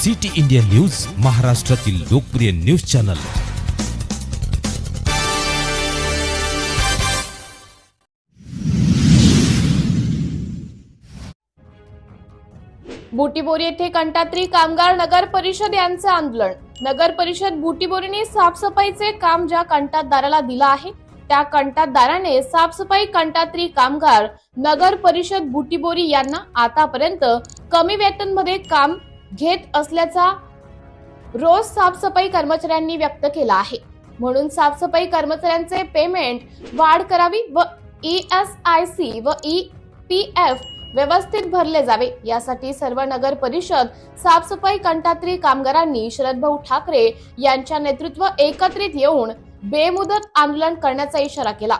City India news, महाराष्ट्रातील लोकप्रिय news channel. Butibori येथे कंटात्री कामगार नगर परिषद यांचे आंदोलन। नगर परिषद बुटीबोरीने साफसफाईचे काम ज्या कंत्राटदाराला दिला आहे त्या कंत्राटदाराने साफसफाई कंटात्री कामगार नगर परिषद बुटीबोरी यांना आतापर्यंत कमी वेतनमध्ये काम घेत असल्याचा रोष साफसफाई कर्मचाऱ्यांनी व्यक्त केला आहे। म्हणून साफसफाई कर्मचाऱ्यांचे पेमेंट वाढ करावी व ESIC व EPF व्यवस्थित भरले जावे यासाठी सर्व नगर परिषद साफसफाई कंत्राटी कामगारांनी शरदभाऊ ठाकरे यांच्या नेतृत्व एकत्रित येऊन बेमुदत आंदोलन करण्याचा इशारा केला।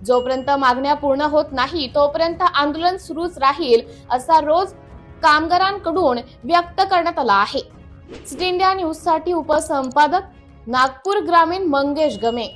जोपर्यंत मागण्या पूर्ण होत नाही तोपर्यंत आंदोलन सुरूच राहील असा रोष कामगारांकडून व्यक्त करण्यात आला आहे। सिटी इंडिया न्यूज साठी उपसंपादक नागपूर ग्रामीण मंगेश गमे।